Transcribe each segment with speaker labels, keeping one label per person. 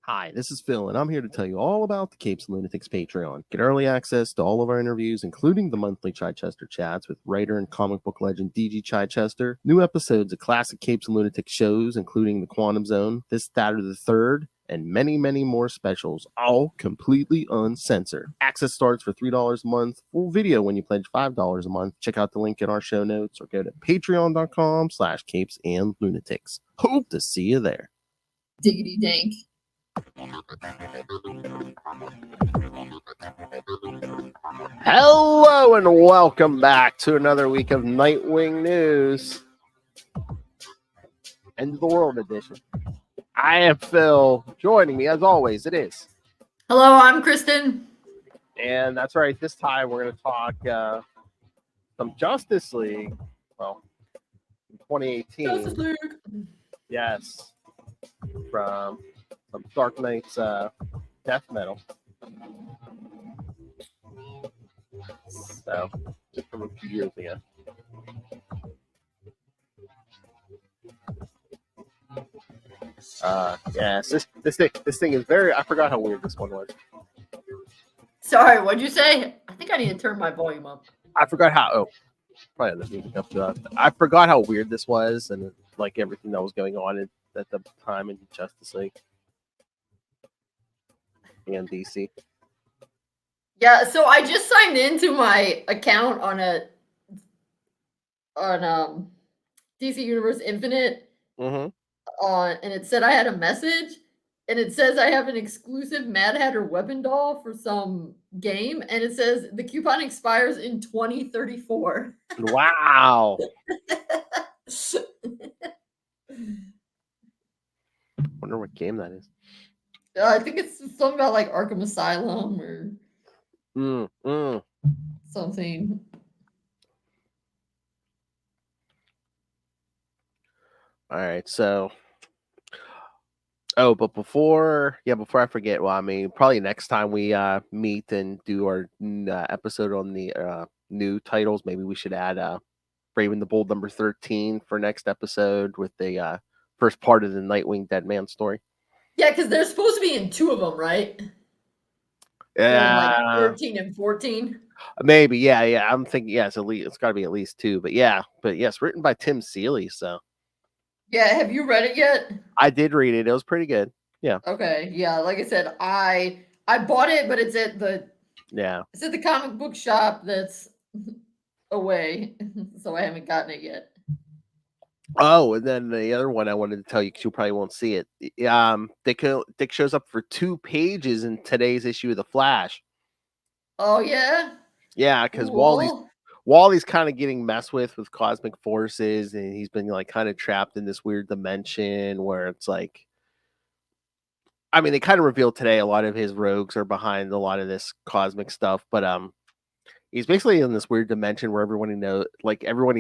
Speaker 1: Hi, this is Phil, and I'm here to tell you all about the Capes and Lunatics Patreon. Get early access to all of our interviews, including the monthly Chichester chats with writer and comic book legend DG Chichester, new episodes of classic Capes and Lunatics shows, including The Quantum Zone, This, That, or the Third, and many, many more specials, all completely uncensored. Access starts for $3 a month, full video when you pledge $5 a month. Check out the link in our show notes or go to patreon.com/capesandlunatics. Hope to see you there.
Speaker 2: Diggity dank.
Speaker 1: Hello and welcome back to another week of Nightwing news. End of the world edition. I am Phil. Joining me, as always, it is.
Speaker 2: Hello, I'm Kristen.
Speaker 1: And that's right. This time we're going to talk some Justice League. Well, 2018.
Speaker 2: Justice League.
Speaker 1: Yes. From some Dark Knight's death metal. So, just from a few years ago. Yes, this thing is very. I forgot how weird this one was.
Speaker 2: Sorry, what'd you say? I think I need to turn my volume up.
Speaker 1: I forgot how. Oh, probably the music up to that. I forgot how weird this was, and like everything that was going on at the time in Justice League and DC.
Speaker 2: Yeah, so I just signed into my account on DC Universe Infinite.
Speaker 1: Mm-hmm.
Speaker 2: And it said I had a message, and it says I have an exclusive Mad Hatter weapon doll for some game, and it says the coupon expires in 2034.
Speaker 1: Wow. Wonder what game that is.
Speaker 2: I think it's something about like Arkham Asylum or something.
Speaker 1: All right, so. Oh, but before I forget, well, I mean, probably next time we meet and do our episode on the new titles, maybe we should add Brave and the Bold number 13 for next episode with the first part of the Nightwing Dead Man story.
Speaker 2: Yeah, because they're supposed to be in two of them, right?
Speaker 1: Yeah,
Speaker 2: like 13 and 14.
Speaker 1: Maybe, yeah. I'm thinking, yes, it's got to be at least two. But yes, written by Tim Seeley. So,
Speaker 2: yeah, have you read it yet?
Speaker 1: I did read it. It was pretty good. Yeah.
Speaker 2: Okay, yeah. Like I said, I bought it, but it's at the comic book shop that's away, so I haven't gotten it yet.
Speaker 1: Oh, and then the other one I wanted to tell you because you probably won't see it. Dick shows up for 2 pages in today's issue of the Flash.
Speaker 2: Oh yeah.
Speaker 1: Yeah, because Wally's kind of getting messed with cosmic forces, and he's been like kind of trapped in this weird dimension where it's like, I mean, they kind of revealed today a lot of his rogues are behind a lot of this cosmic stuff, but he's basically in this weird dimension where everyone he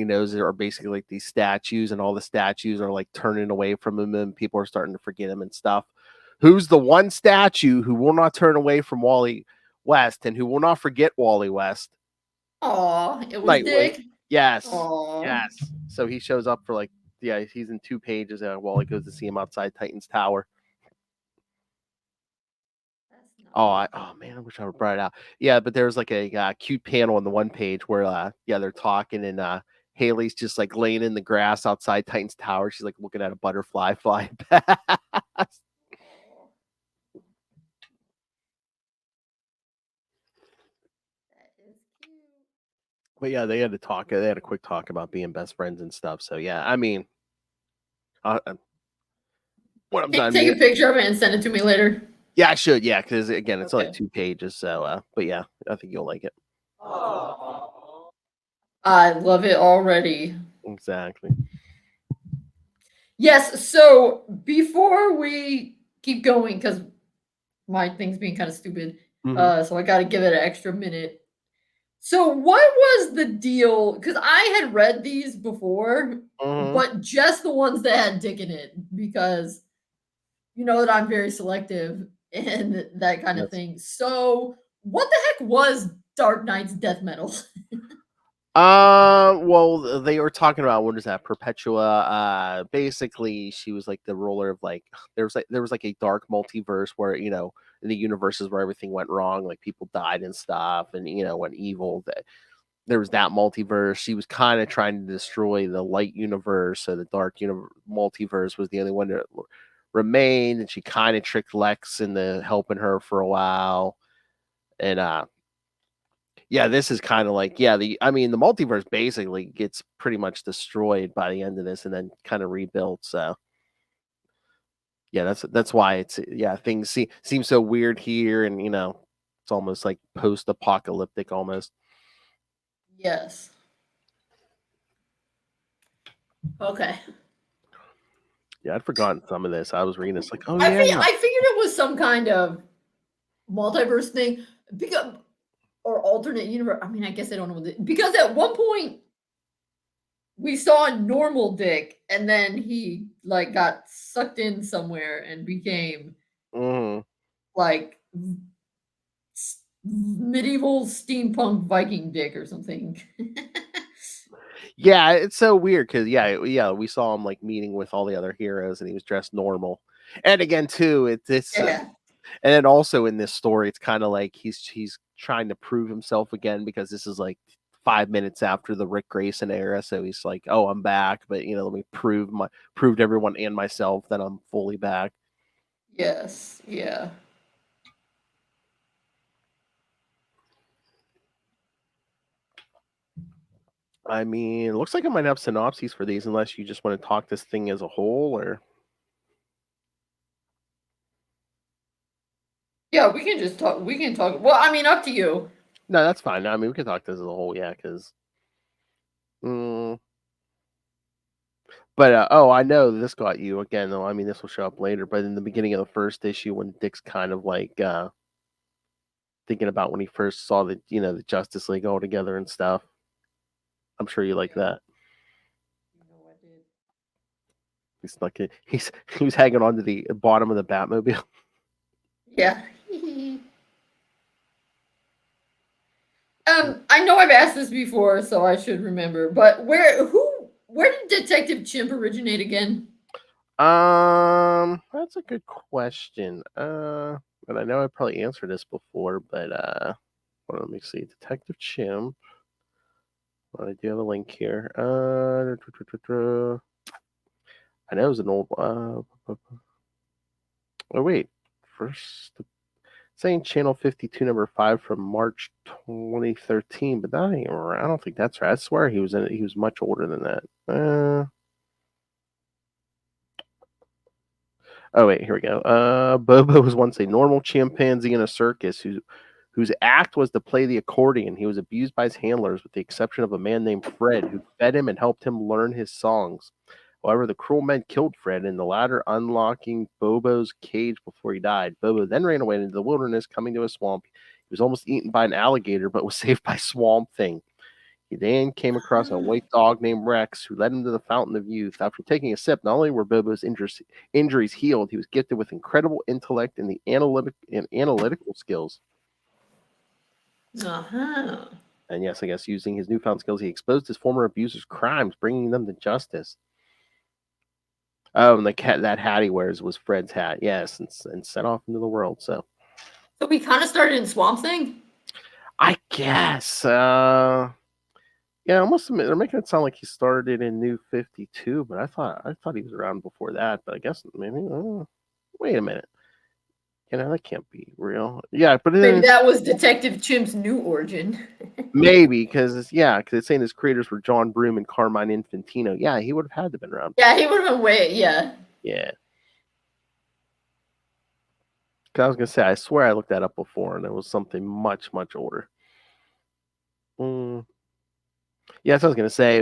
Speaker 1: knows are basically like these statues, and all the statues are like turning away from him, and people are starting to forget him and stuff. Who's the one statue who will not turn away from Wally West and who will not forget Wally West?
Speaker 2: Oh, it was Dick.
Speaker 1: Yes. Aww. Yes. So he shows up for he's in 2 pages Wally goes to see him outside Titan's Tower. Oh man, I wish I would brought it out. Yeah, but there's like a cute panel on the one page where they're talking, and Haley's just like laying in the grass outside Titan's Tower. She's like looking at a butterfly flying past. But yeah, they had to talk. They had a quick talk about being best friends and stuff. So yeah, I mean, when I'm done,
Speaker 2: take a picture of it and send it to me later.
Speaker 1: Yeah, I should. Yeah, because again, it's only 2 pages. So, but yeah, I think you'll like it.
Speaker 2: I love it already.
Speaker 1: Exactly.
Speaker 2: Yes. So before we keep going, because my thing's being kind of stupid, so I got to give it an extra minute. So what was the deal? Because I had read these before, but just the ones that had Dick in it, because you know that I'm very selective and that kind of thing. So what the heck was Dark Knight's death metal?
Speaker 1: Well, they were talking about what is that? Perpetua. Basically, she was like the ruler of like there was like a dark multiverse where in the universes where everything went wrong, like people died and stuff, and went evil. That there was that multiverse. She was kind of trying to destroy the light universe, so the dark multiverse was the only one that remained, and she kind of tricked Lex into helping her for a while, and yeah, this is kind of like the multiverse basically gets pretty much destroyed by the end of this and then kind of rebuilt. So yeah, that's why things seem so weird here, and it's almost like post-apocalyptic almost.
Speaker 2: Yes. Okay.
Speaker 1: Yeah, I'd forgotten some of this. I was reading this like, oh
Speaker 2: I
Speaker 1: yeah,
Speaker 2: figured it was some kind of multiverse thing because or alternate universe. I mean, I guess I don't know because at one point we saw normal Dick, and then he like got sucked in somewhere and became
Speaker 1: mhm.
Speaker 2: like medieval steampunk Viking Dick or something.
Speaker 1: Yeah, it's so weird because we saw him like meeting with all the other heroes, and he was dressed normal. And again, too, it's
Speaker 2: Yeah.
Speaker 1: and then also in this story, it's kind of like he's trying to prove himself again because this is like 5 minutes after the Rick Grayson era. So he's like, "Oh, I'm back," but let me prove to everyone and myself that I'm fully back.
Speaker 2: Yes. Yeah.
Speaker 1: I mean, it looks like I might have synopses for these, unless you just want to talk this thing as a whole, or
Speaker 2: Yeah, we can just talk. We can talk. Well, I mean, up to you.
Speaker 1: no, that's fine. I mean, we can talk this as a whole, yeah, because. Mm, but oh, I know this got you again. Though I mean, this will show up later. But in the beginning of the first issue, when Dick's kind of like thinking about when he first saw the Justice League all together and stuff. I'm sure you like
Speaker 2: Yeah,
Speaker 1: that.
Speaker 2: you know I did.
Speaker 1: He's like he was hanging on to the bottom of the Batmobile.
Speaker 2: Yeah. I know I've asked this before, so I should remember. But where did Detective Chimp originate again?
Speaker 1: That's a good question. And I know I probably answered this before, but well, let me see. Detective Chimp. Well, I do have a link here. I know it was an old. Oh wait, first saying channel 52 number 5 from March 2013, but that ain't right. I don't think that's right. I swear he was in it. He was much older than that. Oh wait, here we go. Bobo was once a normal chimpanzee in a circus whose act was to play the accordion. He was abused by his handlers, with the exception of a man named Fred, who fed him and helped him learn his songs. However, the cruel men killed Fred, and the latter unlocking Bobo's cage before he died. Bobo then ran away into the wilderness, coming to a swamp. He was almost eaten by an alligator, but was saved by Swamp Thing. He then came across a white dog named Rex, who led him to the Fountain of Youth. After taking a sip, not only were Bobo's injuries healed, he was gifted with incredible intellect and analytical skills.
Speaker 2: Uh-huh.
Speaker 1: And yes, I guess using his newfound skills, he exposed his former abusers' crimes, bringing them to justice. Oh, and the cat that hat he wears was Fred's hat. Yes, and set off into the world. So
Speaker 2: We kind of started in Swamp Thing.
Speaker 1: I guess. Yeah, I must admit they're making it sound like he started in New 52, but I thought he was around before that. But I guess maybe. Wait a minute. That can't be real. Yeah, but
Speaker 2: Maybe
Speaker 1: it's
Speaker 2: that was Detective Chimp's new origin.
Speaker 1: maybe because it's saying his creators were John Broome and Carmine Infantino. Yeah, he would have had to have been around.
Speaker 2: Yeah, he would have been way. Yeah.
Speaker 1: Yeah. 'Cause I was gonna say, I swear I looked that up before, and it was something much, much older. Mm. Yeah, so I was gonna say.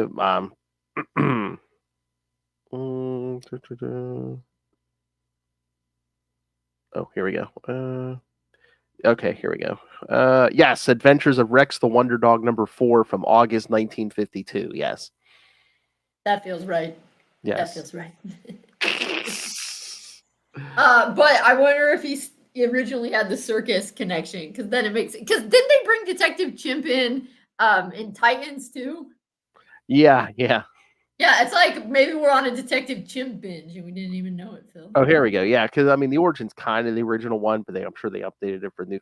Speaker 1: Oh, here we go. Okay, here we go. Yes, Adventures of Rex the Wonder Dog number 4 from August 1952. Yes.
Speaker 2: That feels right. That
Speaker 1: Yes.
Speaker 2: feels right. But I wonder if he originally had the circus connection, because then it makes because didn't they bring Detective Chimp in In Titans too.
Speaker 1: Yeah, yeah.
Speaker 2: Yeah, it's like maybe we're on a Detective Chimp binge and we didn't even know it, Phil.
Speaker 1: Oh, here we go. Yeah, because I mean, the origin's kind of the original one, but I'm sure they updated it for new.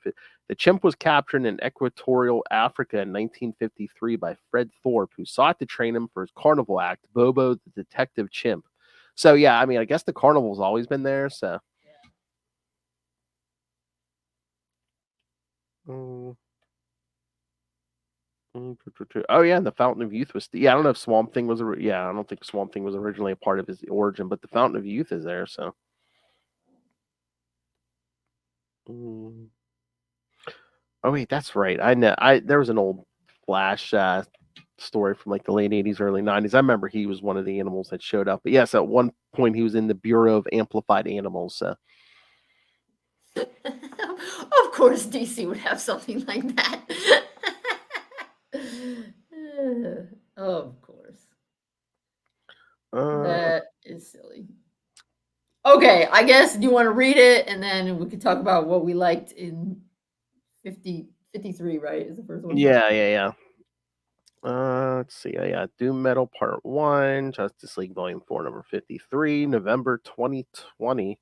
Speaker 1: The chimp was captured in Equatorial Africa in 1953 by Fred Thorpe, who sought to train him for his carnival act, Bobo the Detective Chimp. So yeah, I mean, I guess the carnival's always been there. So. Mm, Oh yeah, and the Fountain of Youth was. Yeah, I don't know if Swamp Thing was. Yeah, I don't think Swamp Thing was originally a part of his origin, but the Fountain of Youth is there. So. Mm. Oh wait, that's right. I know. There was an old Flash story from like the late '80s, early '90s. I remember he was one of the animals that showed up. But yes, at one point he was in the Bureau of Amplified Animals. So.
Speaker 2: Of course, DC would have something like that. Of course. That is silly. Okay, I guess you want to read it and then we could talk about what we liked in 53, right? Is the first one?
Speaker 1: Yeah, yeah, yeah. Let's see. Yeah, Doom Metal Part 1, Justice League Volume 4, number 53, November 2020.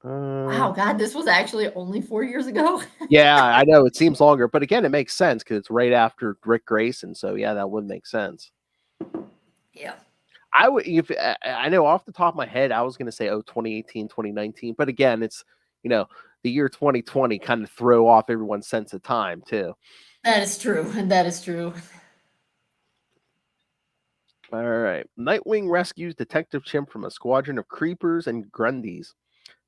Speaker 2: Wow, God, this was actually only 4 years ago.
Speaker 1: Yeah, I know it seems longer, but again, it makes sense because it's right after Rick Grayson. So yeah, that would make sense.
Speaker 2: Yeah.
Speaker 1: I would, if I know off the top of my head, I was going to say, 2018, 2019. But again, it's, the year 2020 kind of throw off everyone's sense of time too.
Speaker 2: That is true. And that is true.
Speaker 1: All right. Nightwing rescues Detective Chimp from a squadron of creepers and Grundys.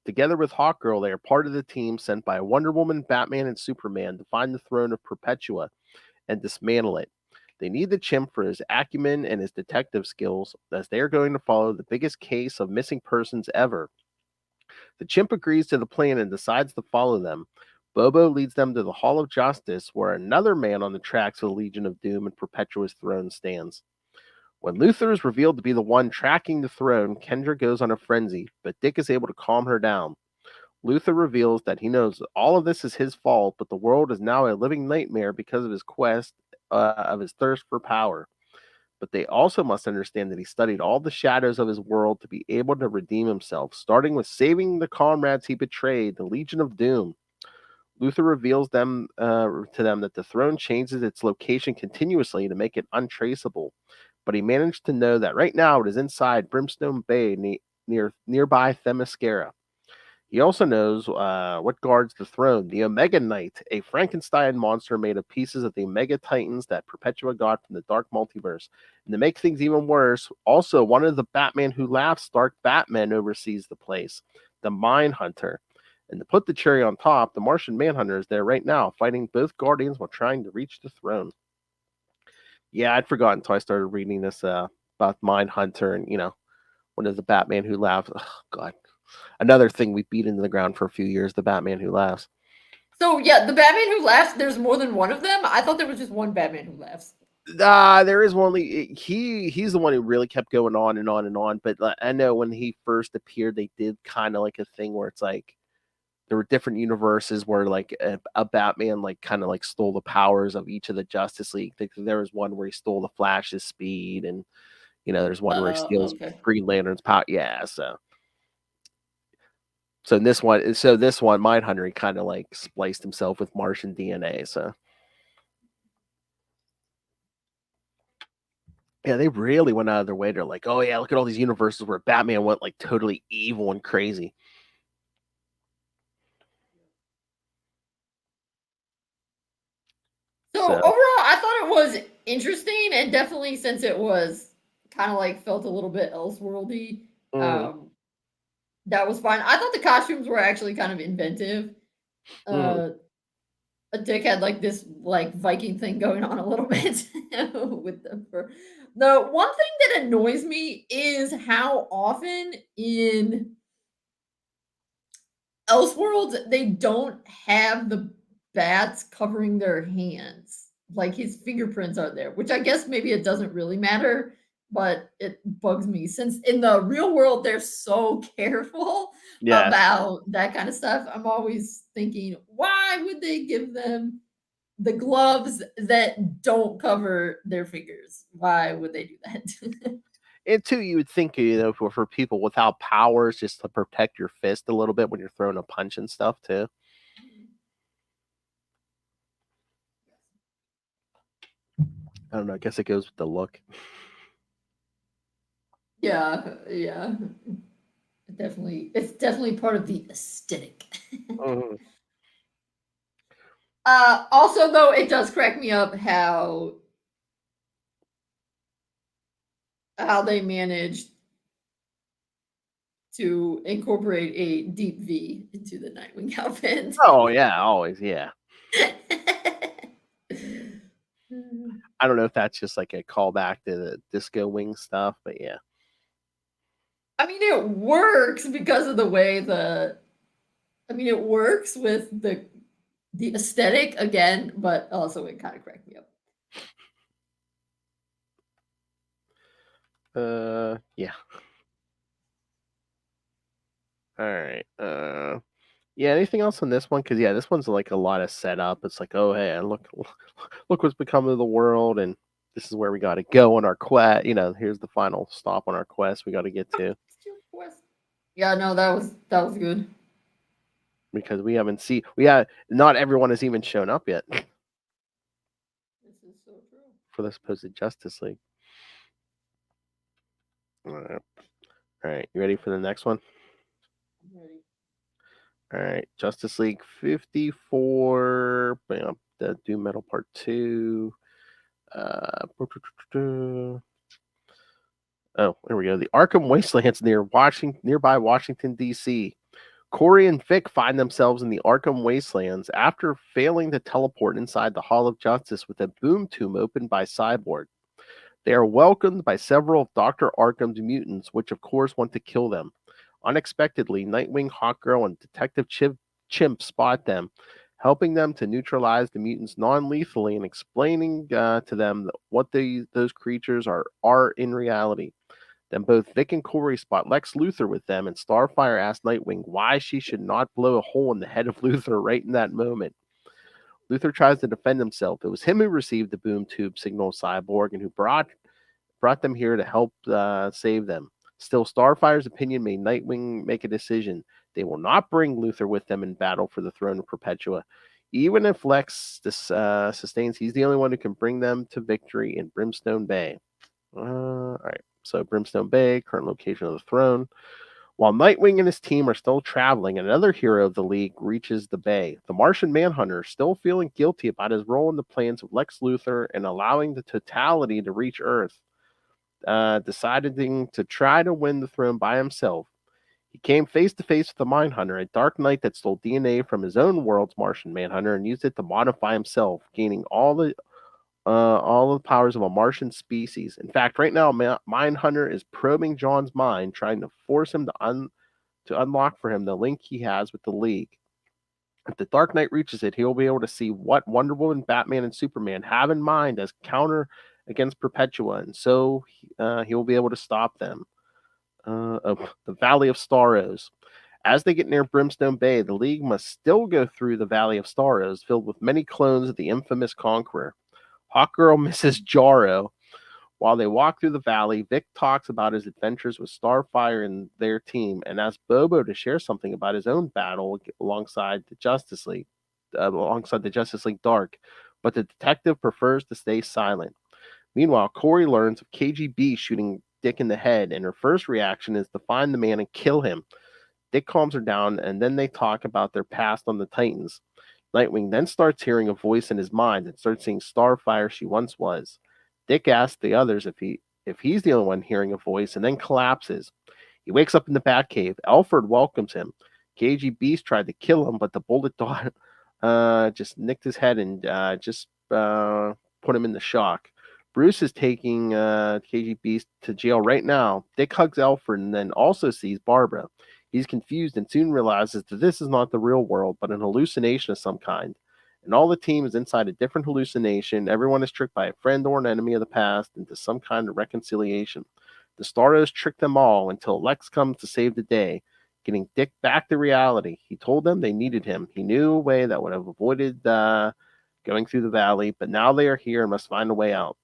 Speaker 1: Together with Hawkgirl, they are part of the team sent by Wonder Woman, Batman, and Superman to find the throne of Perpetua and dismantle it. They need the chimp for his acumen and his detective skills, as they are going to follow the biggest case of missing persons ever. The chimp agrees to the plan and decides to follow them. Bobo leads them to the Hall of Justice, where another man on the tracks of the Legion of Doom and Perpetua's throne stands. When Luthor is revealed to be the one tracking the throne, Kendra goes on a frenzy, but Dick is able to calm her down. Luthor reveals that he knows all of this is his fault, but the world is now a living nightmare because of his quest, of his thirst for power. But they also must understand that he studied all the shadows of his world to be able to redeem himself, starting with saving the comrades he betrayed, the Legion of Doom. Luthor reveals to them that the throne changes its location continuously to make it untraceable, but he managed to know that right now it is inside Brimstone Bay near nearby Themyscira. He also knows what guards the throne, the Omega Knight, a Frankenstein monster made of pieces of the Omega Titans that Perpetua got from the Dark Multiverse. And to make things even worse, also one of the Batman Who Laughs Dark Batman oversees the place, the Manhunter. And to put the cherry on top, the Martian Manhunter is there right now, fighting both Guardians while trying to reach the throne. Yeah, I'd forgotten until I started reading this about Mindhunter and, one of the Batman Who Laughs. Oh, God. Another thing we beat into the ground for a few years, the Batman Who Laughs.
Speaker 2: So yeah, the Batman Who Laughs, there's more than one of them. I thought there was just one Batman Who Laughs.
Speaker 1: There is only he's the one who really kept going on and on and on. But I know when he first appeared, they did kind of like a thing where it's like there were different universes where like a Batman like kind of like stole the powers of each of the Justice League. There was one where he stole the Flash's speed, and there's one where he steals
Speaker 2: Okay.
Speaker 1: Green Lantern's power. Yeah, so in this one, Mindhunter, he kind of like spliced himself with Martian DNA. So yeah, they really went out of their way. They're like, oh yeah, look at all these universes where Batman went like totally evil and crazy.
Speaker 2: So
Speaker 1: So
Speaker 2: overall, I thought it was interesting, and definitely since it was kind of like felt a little bit elseworldy,
Speaker 1: mhm,
Speaker 2: um, that was fine. I thought the costumes were actually kind of inventive.
Speaker 1: mhm.
Speaker 2: Uh, Dick had like this like Viking thing going on a little bit with them. The one thing that annoys me is how often in Elseworlds they don't have the bats covering their hands. Like his fingerprints are there, which I guess maybe it doesn't really matter, but it bugs me since in the real world they're so careful
Speaker 1: Yes.
Speaker 2: about that kind of stuff. I'm always thinking, why would they give them the gloves that don't cover their fingers. Why would they do that?
Speaker 1: And two, you would think, for people without powers, just to protect your fist a little bit when you're throwing a punch and stuff too. I don't know. I guess it goes with the look.
Speaker 2: Yeah, yeah. It's definitely part of the aesthetic.
Speaker 1: Mhm.
Speaker 2: Also, though, it does crack me up how they managed to incorporate a deep V into the Nightwing outfit.
Speaker 1: Oh yeah, always, yeah. I don't know if that's just like a callback to the Disco Wing stuff, but yeah.
Speaker 2: I mean, it works because of the way it works with the aesthetic again, but also it kind of cracked me up.
Speaker 1: Yeah. All right. Yeah. Anything else on this one? Because yeah, this one's like a lot of setup. It's like, oh hey, look what's become of the world, and this is where we got to go on our quest. Here's the final stop on our quest we got to get to,
Speaker 2: Yeah, no, that was good.
Speaker 1: because not everyone has even shown up yet
Speaker 2: This is so true.
Speaker 1: for the supposed Justice League. All right, you ready for the next one?
Speaker 2: I'm ready.
Speaker 1: All right, Justice League 54, the Doom Metal Part 2. Oh, there we go. The Arkham Wastelands nearby Washington, D.C. Corey and Vic find themselves in the Arkham Wastelands after failing to teleport inside the Hall of Justice with a boom tomb opened by Cyborg. They are welcomed by several of Dr. Arkham's mutants, which of course want to kill them. Unexpectedly, Nightwing, Hawkgirl, and Detective Chimp spot them, helping them to neutralize the mutants non-lethally and explaining to them what those creatures are in reality. Then both Vic and Corey spot Lex Luthor with them, and Starfire asks Nightwing why she should not blow a hole in the head of Luthor right in that moment. Luthor tries to defend himself. It was him who received the boom tube signal Cyborg and who brought them here to help save them. Still, Starfire's opinion made Nightwing make a decision. They will not bring Luthor with them in battle for the throne of Perpetua. Even if Lex sustains, he's the only one who can bring them to victory in Brimstone Bay. All right. So, Brimstone Bay, current location of the throne. While Nightwing and his team are still traveling, another hero of the League reaches the bay. The Martian Manhunter, still feeling guilty about his role in the plans of Lex Luthor and allowing the totality to reach Earth, deciding to try to win the throne by himself. He came face to face with the Mindhunter, a dark knight that stole DNA from his own world's Martian Manhunter and used it to modify himself, gaining all the powers of a Martian species. In fact, right now, Mindhunter is probing John's mind, trying to force him to unlock for him the link he has with the League. If the Dark Knight reaches it, he will be able to see what Wonder Woman, Batman, and Superman have in mind as counter against Perpetua, and so he will be able to stop them. The Valley of Starros. As they get near Brimstone Bay, the League must still go through the Valley of Starros, filled with many clones of the infamous Conqueror. Hawkgirl misses Jarro. While they walk through the valley, Vic talks about his adventures with Starfire and their team, and asks Bobo to share something about his own battle alongside the Justice League Dark. But the detective prefers to stay silent. Meanwhile, Corey learns of KGB shooting Dick in the head, and her first reaction is to find the man and kill him. Dick calms her down, and then they talk about their past on the Titans. Nightwing then starts hearing a voice in his mind and starts seeing Starfire she once was. Dick asks the others if he's the only one hearing a voice, and then collapses. He wakes up in the Batcave. Alfred welcomes him. KG Beast tried to kill him, but the bullet dot just nicked his head and just put him in the shock. Bruce is taking KG Beast to jail right now. Dick hugs Alfred and then also sees Barbara. He's confused and soon realizes that this is not the real world, but an hallucination of some kind. And all the team is inside a different hallucination. Everyone is tricked by a friend or an enemy of the past into some kind of reconciliation. The Stardust trick them all until Lex comes to save the day, getting Dick back to reality. He told them they needed him. He knew a way that would have avoided going through the valley, but now they are here and must find a way out.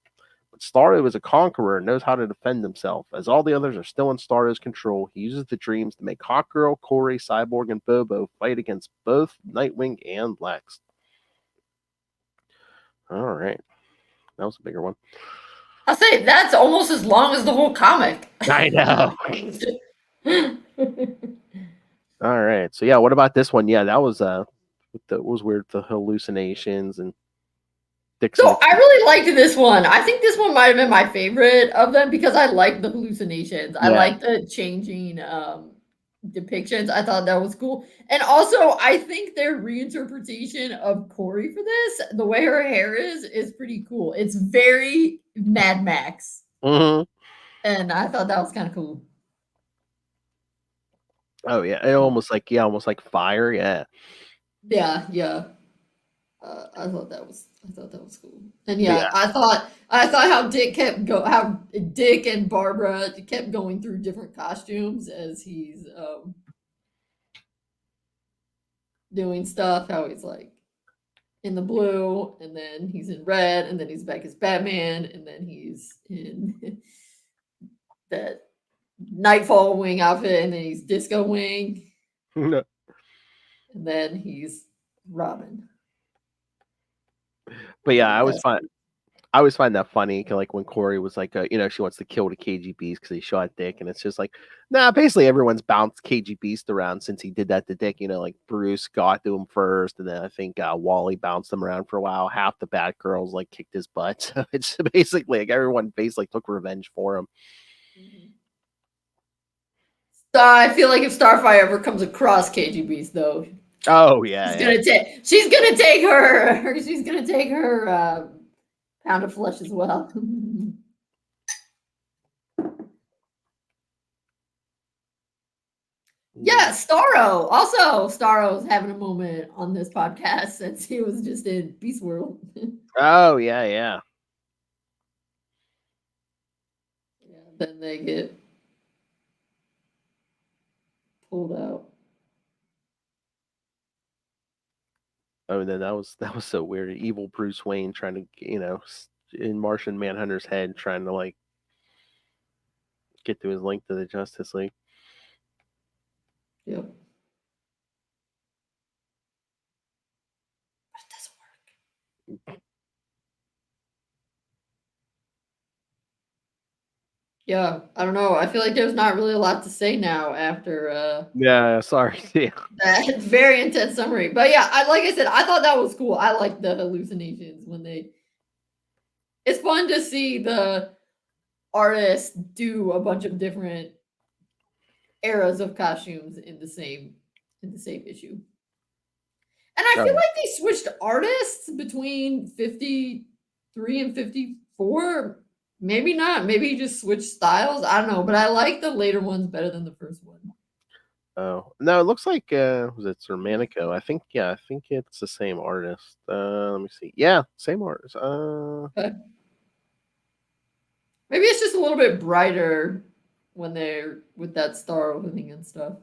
Speaker 1: But Starro is a conqueror and knows how to defend himself. As all the others are still in Starro's control, he uses the dreams to make Hawkgirl, Corey, Cyborg, and Bobo fight against both Nightwing and Lex. All right. That was a bigger one.
Speaker 2: I'll say that's almost as long as the whole comic.
Speaker 1: I know. All right. So yeah, what about this one? Yeah, that was weird. The hallucinations and
Speaker 2: So I really liked this one. I think this one might have been my favorite of them because I like the hallucinations. I like the changing depictions. I thought that was cool. And also I think their reinterpretation of Corey for this, the way her hair is pretty cool. It's very Mad Max.
Speaker 1: Mm-hmm.
Speaker 2: And I thought that was kind of cool.
Speaker 1: Oh yeah, it almost like fire. Yeah.
Speaker 2: Yeah. I thought that was cool. And yeah, I thought how Dick and Barbara kept going through different costumes as he's doing stuff. How he's like in the blue, and then he's in red, and then he's back as Batman, and then he's in that Nightfall Wing outfit, and then he's Disco Wing, and then he's Robin.
Speaker 1: But yeah, I always find that funny, like when Corey was like, she wants to kill the KGBs because he shot Dick, and it's just like, nah. Basically, everyone's bounced KGBs around since he did that to Dick. Like Bruce got to him first, and then I think Wally bounced him around for a while. Half the Batgirls like kicked his butt. So it's basically like everyone basically took revenge for him.
Speaker 2: Mm-hmm. I feel like if Starfire ever comes across KGBs, though,
Speaker 1: oh yeah,
Speaker 2: she's gonna take her pound of flesh as well. Yeah, Starro. Also, Starro's having a moment on this podcast since he was just in Beast World.
Speaker 1: Oh yeah.
Speaker 2: Yeah, then they get pulled out.
Speaker 1: Oh, and then that was so weird. Evil Bruce Wayne trying to, in Martian Manhunter's head, trying to like get to his link to the Justice League.
Speaker 2: Yep. But it doesn't work. Yeah, I don't know. I feel like there's not really a lot to say now after
Speaker 1: Yeah, sorry. Yeah.
Speaker 2: that very intense summary. But yeah, like I said, I thought that was cool. I like the hallucinations when they. It's fun to see the artists do a bunch of different eras of costumes in the same issue. And I feel like they switched artists between 53 and 54. Maybe not. Maybe just switched styles. I don't know. But I like the later ones better than the first one.
Speaker 1: Oh no, it looks like was it Sermanico? I think it's the same artist. Let me see. Yeah, same artist.
Speaker 2: Okay. Maybe it's just a little bit brighter when they're with that star opening and stuff.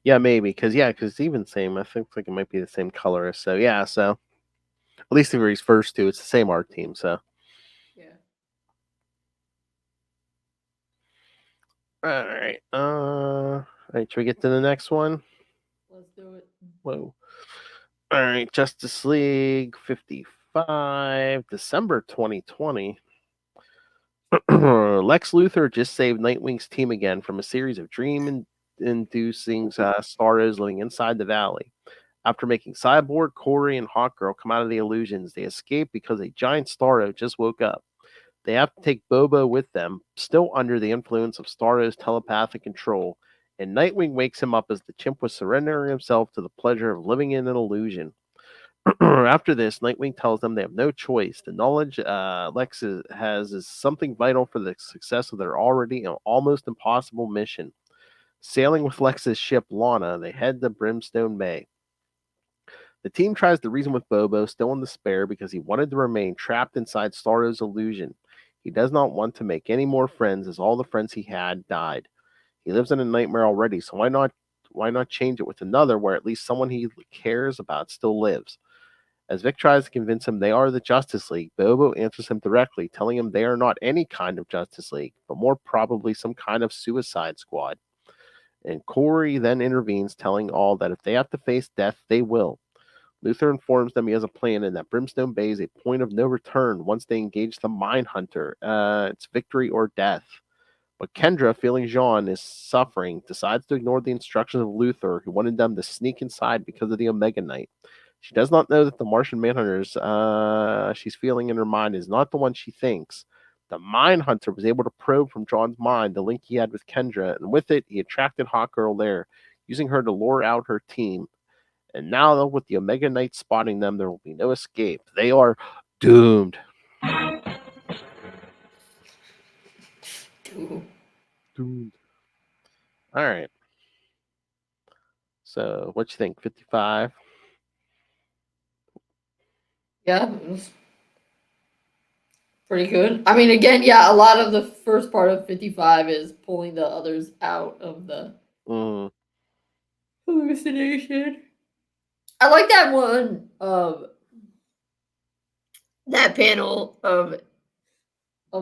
Speaker 1: Yeah, maybe because even same. I think like it might be the same colorist. So yeah, so at least for his first two, it's the same art team. So
Speaker 2: yeah.
Speaker 1: All right. All right. Should we get to the next one?
Speaker 2: Let's do it.
Speaker 1: Whoa. All right. Justice League 55, December 2020. Lex Luthor just saved Nightwing's team again from a series of dream-inducing sorrows living inside the valley. After making Cyborg, Corey, and Hawkgirl come out of the illusions, they escape because a giant Starro just woke up. They have to take Bobo with them, still under the influence of Starro's telepathic control, and Nightwing wakes him up as the chimp was surrendering himself to the pleasure of living in an illusion. After this, Nightwing tells them they have no choice. The knowledge Lex has is something vital for the success of their already almost impossible mission. Sailing with Lex's ship Lana, they head to Brimstone Bay. The team tries to reason with Bobo, still in despair because he wanted to remain trapped inside Starro's illusion. He does not want to make any more friends as all the friends he had died. He lives in a nightmare already, so Why not change it with another where at least someone he cares about still lives? As Vic tries to convince him they are the Justice League, Bobo answers him directly, telling him they are not any kind of Justice League, but more probably some kind of Suicide Squad. And Corey then intervenes, telling all that if they have to face death, they will. Luthor informs them he has a plan and that Brimstone Bay is a point of no return once they engage the Mindhunter. It's victory or death. But Kendra, feeling Jean is suffering, decides to ignore the instructions of Luthor, who wanted them to sneak inside because of the Omega Knight. She does not know that the Martian Manhunters she's feeling in her mind is not the one she thinks. The Mindhunter was able to probe from John's mind the link he had with Kendra, and with it, he attracted Hawkgirl there, using her to lure out her team. And now, though, with the Omega Knight spotting them, there will be no escape. They are doomed. Doomed. All right. So, what you think? 55?
Speaker 2: Yeah, it was pretty good. I mean, again, yeah, a lot of the first part of 55 is pulling the others out of the hallucination. I like that one that panel of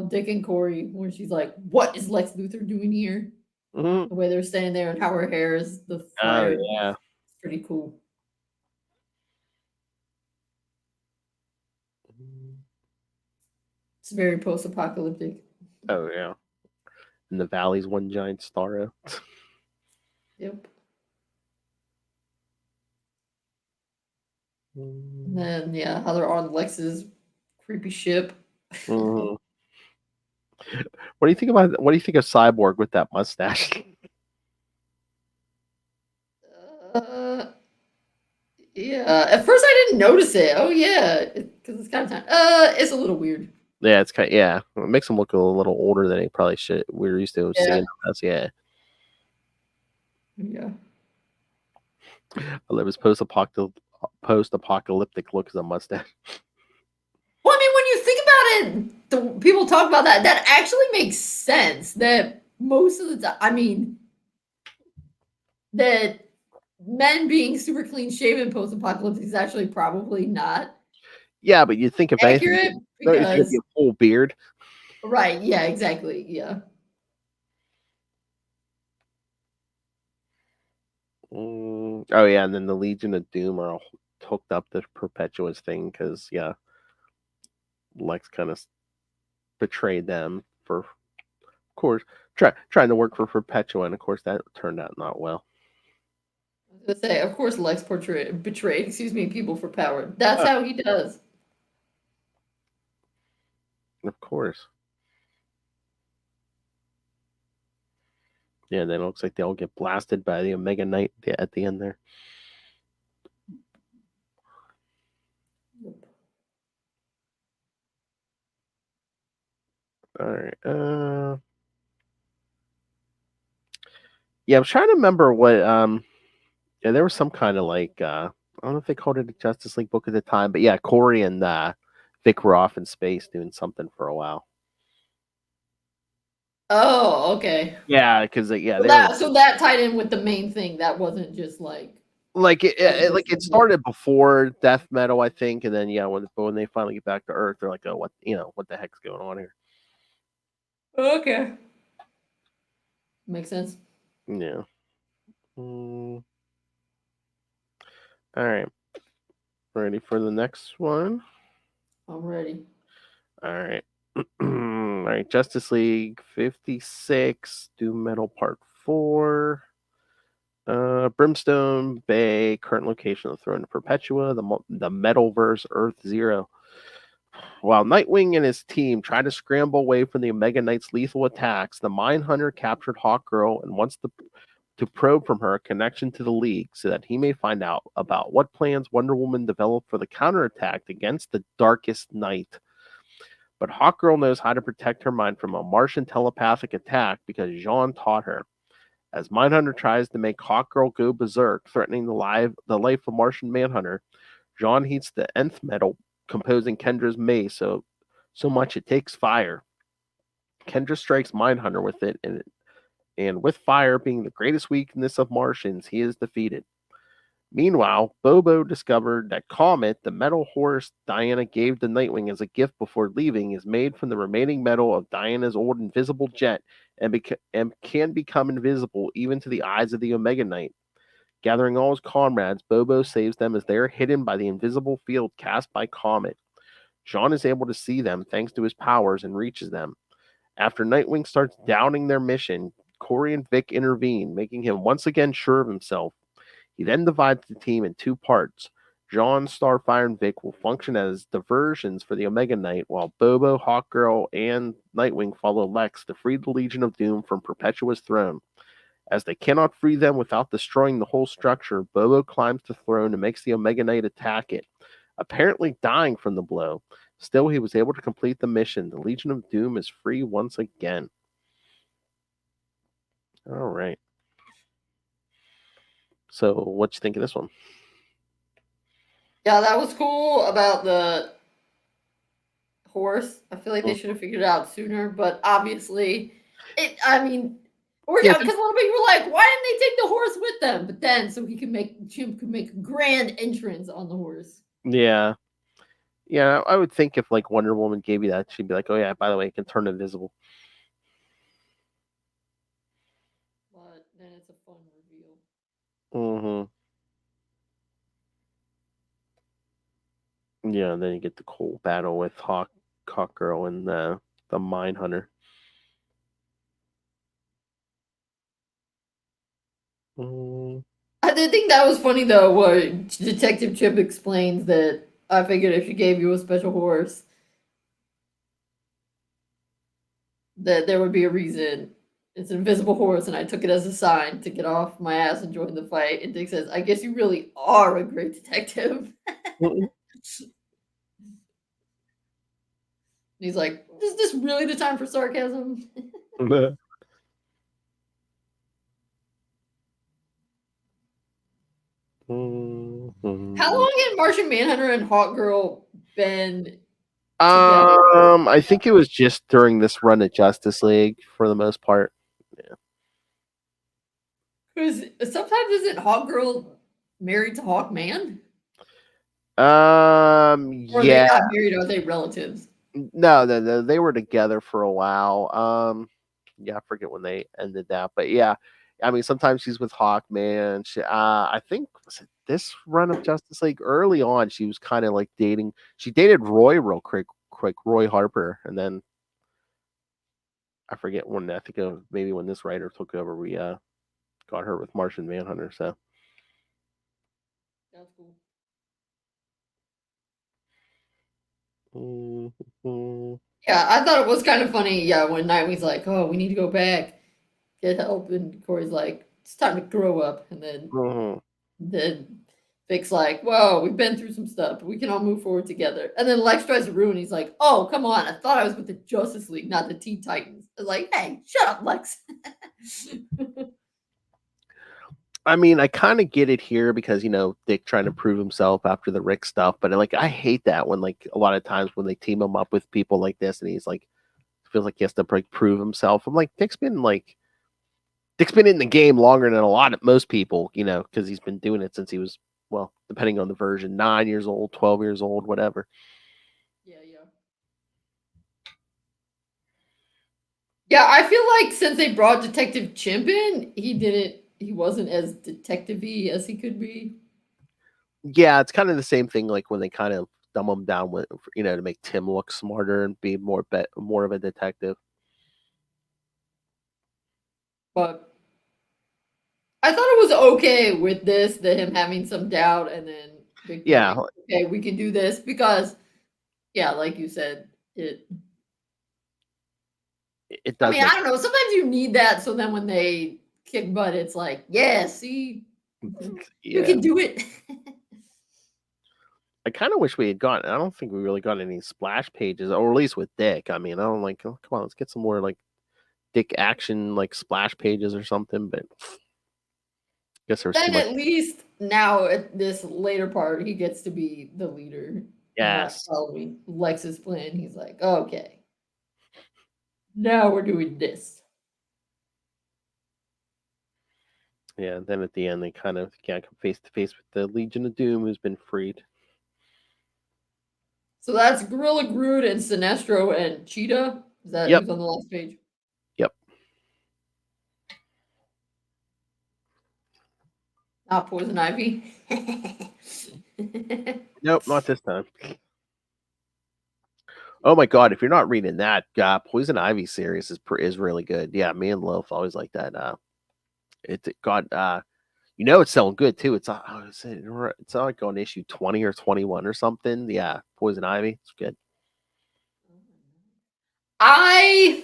Speaker 2: Dick and Corey where she's like, "What is Lex Luthor doing here?"
Speaker 1: Mm-hmm.
Speaker 2: The way they're standing there and how her hair is the
Speaker 1: Oh,
Speaker 2: fire.
Speaker 1: yeah.
Speaker 2: It's pretty cool. It's very post-apocalyptic.
Speaker 1: Oh, yeah. And the valley's one giant star.
Speaker 2: Yep. And then yeah, how they're on Lex's creepy ship.
Speaker 1: Mm-hmm. What do you think about? What do you think of Cyborg with that mustache?
Speaker 2: Uh, yeah. At first, I didn't notice it. Oh yeah, because it's kind of time. It's a little weird.
Speaker 1: Yeah, it's kind. Yeah, it makes him look a little older than he probably should. We're used to seeing him as. Yeah,
Speaker 2: Yeah.
Speaker 1: I love his post-apocalyptic look as a mustache.
Speaker 2: Well, I mean, when you think about it, the people talk about that. That actually makes sense. That most of the time, I mean, that men being super clean shaven post apocalyptic is actually probably not
Speaker 1: Yeah, but you think if anything,
Speaker 2: accurate
Speaker 1: don't you think it'd be
Speaker 2: because
Speaker 1: a full beard?
Speaker 2: right, yeah, exactly, yeah.
Speaker 1: Oh yeah, and then the Legion of Doom are all hooked up to Perpetua's thing because yeah, Lex kind of betrayed them for, of course, trying to work for Perpetua, and of course that turned out not well.
Speaker 2: I was gonna say, of course, Lex betrayed, excuse me, people for power. That's
Speaker 1: Oh,
Speaker 2: how he does.
Speaker 1: of course. Yeah, then it looks like they all get blasted by the Omega Knight at the end there. All right. Yeah, I was trying to remember what. Yeah, there was some kind of like. I don't know if they called it a Justice League book at the time, but yeah, Corey and Vic were off in space doing something for a while.
Speaker 2: Oh, okay.
Speaker 1: Yeah, because yeah,
Speaker 2: So
Speaker 1: they were
Speaker 2: that tied in with the main thing. That wasn't just
Speaker 1: like
Speaker 2: as a
Speaker 1: like it
Speaker 2: different book.
Speaker 1: started before Death Metal, I think, and then yeah, when they finally get back to Earth, they're like, oh, what the heck's going on here?
Speaker 2: Okay. Makes sense.
Speaker 1: Yeah. All right. Ready for the next one?
Speaker 2: I'm ready.
Speaker 1: All right. All right. Justice League 56, Doom Metal Part 4. Brimstone Bay, current location of the Throne of Perpetua, the Metalverse Earth Zero. While Nightwing and his team try to scramble away from the Omega Knight's lethal attacks, the Mindhunter captured Hawkgirl and wants to probe from her a connection to the League so that he may find out about what plans Wonder Woman developed for the counterattack against the Darkest Night. But Hawkgirl knows how to protect her mind from a Martian telepathic attack because Jean taught her. As Mindhunter tries to make Hawkgirl go berserk, threatening the life of Martian Manhunter, Jean heats the nth metal, composing Kendra's mace so much it takes fire. Kendra strikes Mindhunter with it, and with fire being the greatest weakness of Martians, he is defeated. Meanwhile, Bobo discovered that Comet, the metal horse Diana gave to Nightwing as a gift before leaving, is made from the remaining metal of Diana's old invisible jet and can become invisible even to the eyes of the Omega Knight. Gathering all his comrades, Bobo saves them as they are hidden by the invisible field cast by Comet. John is able to see them thanks to his powers and reaches them. After Nightwing starts doubting their mission, Corey and Vic intervene, making him once again sure of himself. He then divides the team in two parts. John, Starfire, and Vic will function as diversions for the Omega Knight, while Bobo, Hawkgirl, and Nightwing follow Lex to free the Legion of Doom from Perpetua's throne. As they cannot free them without destroying the whole structure, Bobo climbs the throne and makes the Omega Knight attack it, apparently dying from the blow. Still, he was able to complete the mission. The Legion of Doom is free once again. All right. So, what you think of this one?
Speaker 2: Yeah, that was cool about the horse. I feel like they should have figured it out sooner, but obviously, or
Speaker 1: Yeah,
Speaker 2: yeah, because a lot of people were like, why didn't they take the horse with them? But then, so Chimp could make a grand entrance on the horse.
Speaker 1: yeah. Yeah, I would think if like Wonder Woman gave you that, she'd be like, "Oh yeah, by the way, it can turn invisible."
Speaker 2: But then it's a fun reveal.
Speaker 1: Mm-hmm. Yeah, and then you get the cool battle with Hawkgirl and the Mindhunter. Mm.
Speaker 2: I did think that was funny though, where Detective Chimp explains that I figured if she gave you a special horse, that there would be a reason. It's an invisible horse, and I took it as a sign to get off my ass and join the fight. And Dick says, I guess you really are a great detective.
Speaker 1: Mm.
Speaker 2: He's like, is this really the time for sarcasm? How
Speaker 1: Mhm.
Speaker 2: long had Martian Manhunter and Hawkgirl been together?
Speaker 1: I think it was just during this run of Justice League for the most part. Yeah.
Speaker 2: Because sometimes isn't Hawkgirl married to Hawkman? Or are they
Speaker 1: Yeah.
Speaker 2: not married? Or are they relatives?
Speaker 1: No, they were together for a while. Yeah, I forget when they ended that, but yeah, I mean, sometimes she's with Hawkman. I think was it this run of Justice League early on, she was kind of like dating. She dated Roy real quick, Roy Harper, and then I forget when. I think of maybe when this writer took over, we got her with Martian Manhunter. So.
Speaker 2: That's cool.
Speaker 1: Mhm.
Speaker 2: Yeah, I thought it was kind of funny. Yeah, when Nightwing's like, "Oh, we need to go back, get help," and Corey's like, "It's time to grow up," and
Speaker 1: Mhm.
Speaker 2: then Vic's like, "Whoa, we've been through some stuff, but we can all move forward together." And then Lex tries to ruin. He's like, "Oh, come on! I thought I was with the Justice League, not the Teen Titans." I was like, "Hey, shut up, Lex."
Speaker 1: I mean, I kind of get it here because Dick trying to prove himself after the Rick stuff, but like I hate that when like a lot of times when they team him up with people like this, and he's like feels like he has to like prove himself. I'm like Dick's been in the game longer than a lot of most people, because he's been doing it since he was well, depending on the version, 9 years old, 12 years old, whatever.
Speaker 2: Yeah, yeah. Yeah, I feel like since they brought Detective Chimp in, he wasn't as detective-y as he could be.
Speaker 1: Yeah, it's kind of the same thing like when they kind of dumb him down with to make Tim look smarter and be more of a detective.
Speaker 2: But I thought it was okay with this, that him having some doubt and then Vic being
Speaker 1: Yeah,
Speaker 2: like, okay, we can do this because, yeah, like you said,
Speaker 1: it
Speaker 2: I
Speaker 1: does
Speaker 2: mean, I
Speaker 1: make
Speaker 2: don't know. Sometimes you need that. So then when they kick butt, it's like, yeah, see, you
Speaker 1: yeah.
Speaker 2: can do it.
Speaker 1: I kind of wish we had gotten. I don't think we really got any splash pages, or at least with Dick. I mean, I don't like. Oh, come on, let's get some more like Dick action, like splash pages or something. But I guess there was too
Speaker 2: Then
Speaker 1: much.
Speaker 2: at least now at this later part, he gets to be the leader and not
Speaker 1: Yes.
Speaker 2: following Lex's plan. He's like, okay, now we're doing this.
Speaker 1: Yeah, then at the end they kind of come face to face with the Legion of Doom, who's been freed.
Speaker 2: So that's Gorilla Groot and Sinestro and Cheetah. Is that
Speaker 1: Yep.
Speaker 2: who's on the last page?
Speaker 1: Yep.
Speaker 2: Not Poison Ivy.
Speaker 1: Nope, not this time. Oh my god, if you're not reading that, Poison Ivy series is really good. Yeah, me and Loaf always like that. It got it's selling good too. It's it's like on issue 20 or 21 or something. Yeah, Poison Ivy, it's good.
Speaker 2: I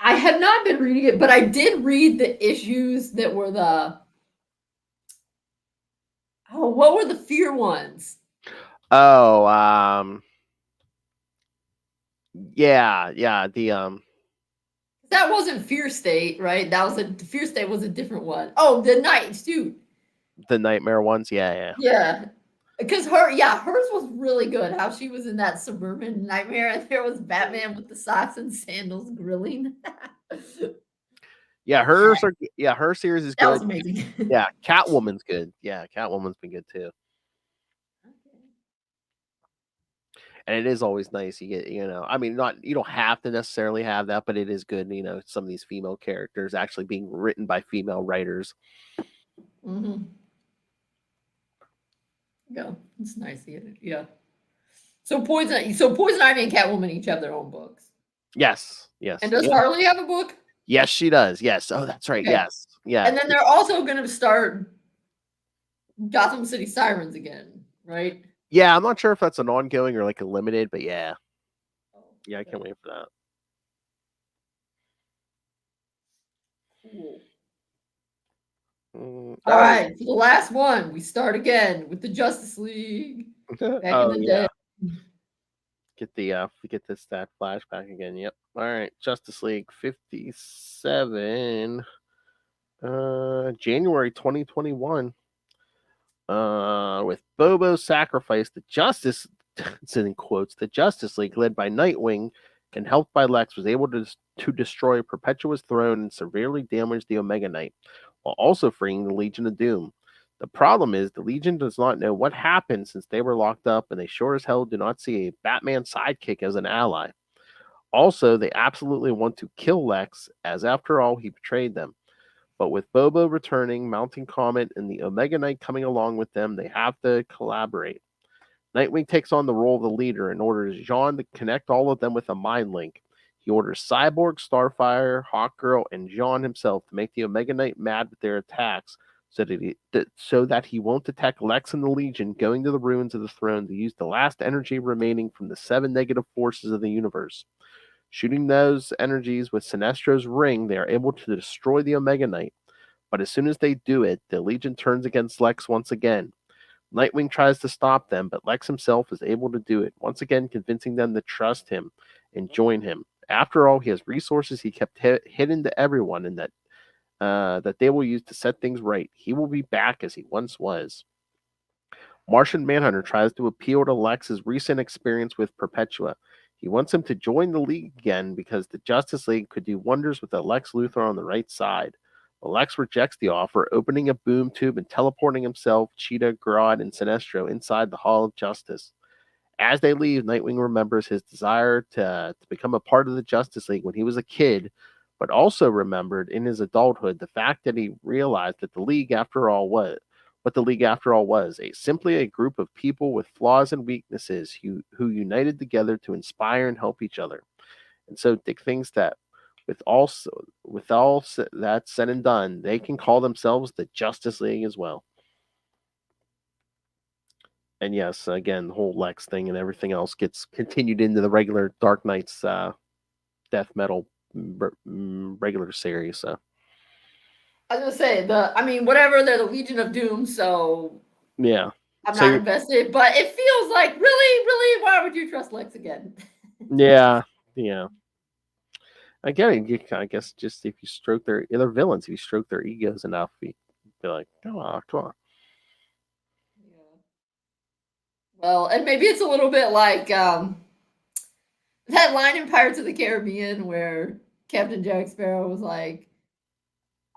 Speaker 2: have not been reading it, but I did read the issues that were what were the fear ones?
Speaker 1: Oh, yeah,
Speaker 2: That wasn't Fear State, right? Fear State was a different one. Oh, the Night Suit.
Speaker 1: the Nightmare ones. Yeah.
Speaker 2: Yeah. Because hers was really good. How she was in that suburban nightmare, and there was Batman with the socks and sandals grilling.
Speaker 1: Yeah, her series is
Speaker 2: That was
Speaker 1: good.
Speaker 2: amazing.
Speaker 1: Yeah, Catwoman's good. Yeah, Catwoman's been good too. And it is always nice. You get, I mean, not you don't have to necessarily have that, but it is good. Some of these female characters actually being written by female writers.
Speaker 2: Mm-hmm. Yeah, it's nice. Yeah. So Poison Ivy and Catwoman each have their own books.
Speaker 1: Yes,
Speaker 2: And
Speaker 1: yes,
Speaker 2: does
Speaker 1: yeah.
Speaker 2: Harley have a book?
Speaker 1: Yes, she does. Yes. Oh, that's right.
Speaker 2: Okay.
Speaker 1: Yes, yeah.
Speaker 2: And then they're also going to start Gotham City Sirens again, right?
Speaker 1: Yeah, I'm not sure if that's an ongoing or like a limited, but yeah.
Speaker 2: Oh,
Speaker 1: Yeah, I can't wait for that.
Speaker 2: cool.
Speaker 1: Oh,
Speaker 2: All right, for the last one, we start again with the Justice League back in the
Speaker 1: yeah.
Speaker 2: day.
Speaker 1: Get that flashback again. Yep. All right. Justice League 57. January 2021. With Bobo's sacrifice, it's in quotes, the Justice League, led by Nightwing and helped by Lex, was able to destroy Perpetua's throne and severely damage the Omega Knight, while also freeing the Legion of Doom. The problem is the Legion does not know what happened since they were locked up, and they sure as hell do not see a Batman sidekick as an ally. Also, they absolutely want to kill Lex, as after all, he betrayed them. But with Bobo returning, Mounting Comet, and the Omega Knight coming along with them, they have to collaborate. Nightwing takes on the role of the leader and orders Jean to connect all of them with a mind link. He orders Cyborg, Starfire, Hawkgirl, and Jean himself to make the Omega Knight mad with their attacks so that he won't attack Lex and the Legion going to the ruins of the throne to use the last energy remaining from the 7 negative forces of the universe. Shooting those energies with Sinestro's ring, they are able to destroy the Omega Knight. But as soon as they do it, the Legion turns against Lex once again. Nightwing tries to stop them, but Lex himself is able to do it, once again convincing them to trust him and join him. After all, he has resources he kept hidden to everyone, and that they will use to set things right. He will be back as he once was. Martian Manhunter tries to appeal to Lex's recent experience with Perpetua. He wants him to join the League again because the Justice League could do wonders with a Lex Luthor on the right side. But Lex rejects the offer, opening a boom tube and teleporting himself, Cheetah, Grodd, and Sinestro inside the Hall of Justice. As they leave, Nightwing remembers his desire to become a part of the Justice League when he was a kid, but also remembered in his adulthood the fact that he realized that the League, after all, was what the League, after all, was simply a group of people with flaws and weaknesses who united together to inspire and help each other. And so Dick thinks that with all that said and done, they can call themselves the Justice League as well. And yes, again, the whole Lex thing and everything else gets continued into the regular Dark Knight's death metal regular series. So
Speaker 2: I was gonna say whatever, they're the Legion of Doom, so
Speaker 1: yeah,
Speaker 2: I'm
Speaker 1: so
Speaker 2: not invested, but it feels like really, why would you trust Lex again?
Speaker 1: yeah. Again, I guess just if you stroke they're villains, if you stroke their egos enough, you be like, come on, come on.
Speaker 2: Yeah. Well, and maybe it's a little bit like that line in Pirates of the Caribbean where Captain Jack Sparrow was like,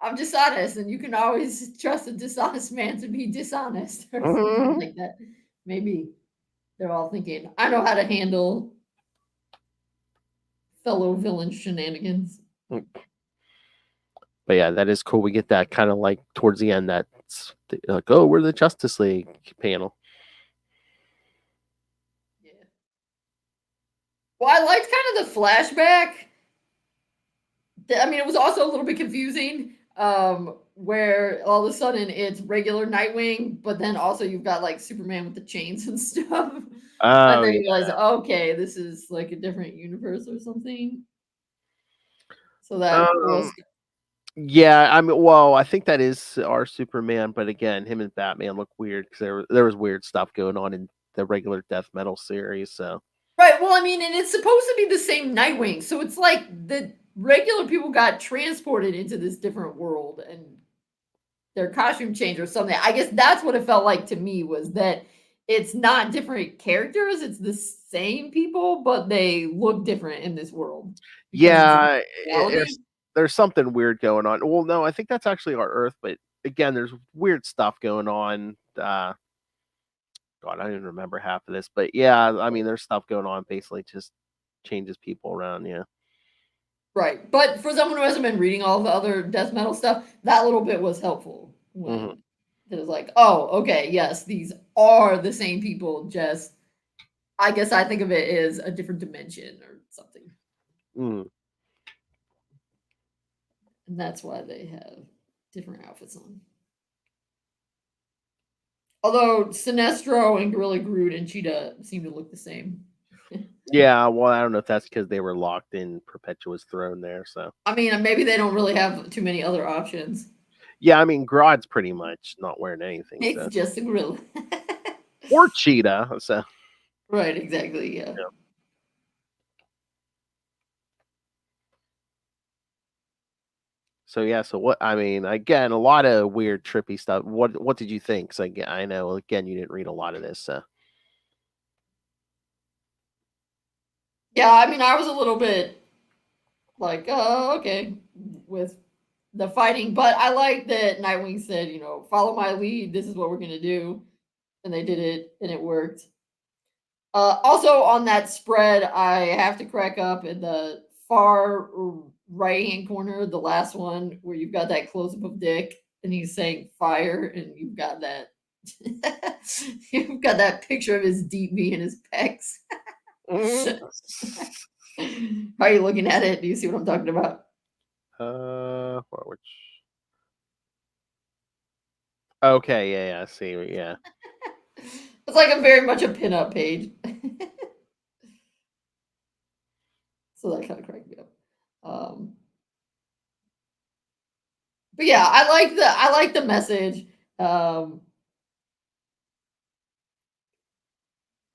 Speaker 2: I'm dishonest, and you can always trust a dishonest man to be dishonest or something
Speaker 1: Mhm.
Speaker 2: like that. Maybe they're all thinking, I know how to handle fellow villain shenanigans.
Speaker 1: But yeah, that is cool. We get that kind of like towards the end. That's like, oh, we're the Justice League panel.
Speaker 2: Yeah. Well, I liked kind of the flashback. I mean, it was also a little bit confusing. Where all of a sudden it's regular Nightwing, but then also you've got like Superman with the chains and stuff. And
Speaker 1: Oh
Speaker 2: then
Speaker 1: yeah.
Speaker 2: you realize, okay, this is like a different universe or something. So that
Speaker 1: Um.
Speaker 2: was
Speaker 1: Yeah. I mean, well, I think that is our Superman, but again, him and Batman look weird because there was weird stuff going on in the regular Death Metal series. So
Speaker 2: right. Well, I mean, and it's supposed to be the same Nightwing, so it's like the regular people got transported into this different world, and their costume change or something. I guess that's what it felt like to me was that it's not different characters, it's the same people, but they look different in this world because it's a
Speaker 1: yeah,
Speaker 2: reality.
Speaker 1: there's something weird going on. Well, no, I think that's actually our Earth, but again, there's weird stuff going on. God, I don't even remember half of this, but yeah, I mean, there's stuff going on. Basically, just changes people around. Yeah.
Speaker 2: Right. But for someone who hasn't been reading all the other death metal stuff, that little bit was helpful
Speaker 1: Hmm.
Speaker 2: when it was like, oh, okay, yes, these are the same people, just I guess I think of it as a different dimension or something.
Speaker 1: Mm.
Speaker 2: And that's why they have different outfits on. Although Sinestro and Gorilla Groot and Cheetah seem to look the same.
Speaker 1: Yeah. Well, I don't know if that's because they were locked in Perpetua's throne there. So
Speaker 2: I mean, maybe they don't really have too many other options.
Speaker 1: yeah, I mean, Grodd's pretty much not wearing anything.
Speaker 2: It's
Speaker 1: So
Speaker 2: just a gorilla.
Speaker 1: or Cheetah. So
Speaker 2: Right, exactly, yeah.
Speaker 1: yeah. So yeah. So what? I mean, again, a lot of weird, trippy stuff. What did you think? So again, I know again you didn't read a lot of this. So
Speaker 2: Yeah, I mean, I was a little bit like, oh, okay, with the fighting, but I like that Nightwing said, follow my lead. This is what we're gonna do, and they did it, and it worked. Also, on that spread, I have to crack up in the far right hand corner, the last one where you've got that close up of Dick, and he's saying fire, and you've got that. You've got that picture of his deep V and his pecs.
Speaker 1: Mhm.
Speaker 2: How are you looking at it? Do you see what I'm talking about?
Speaker 1: Which? Okay, yeah, yeah, I see, yeah.
Speaker 2: It's like a very much a pinup page. So that kind of cracked me up. Um, but yeah, I like the message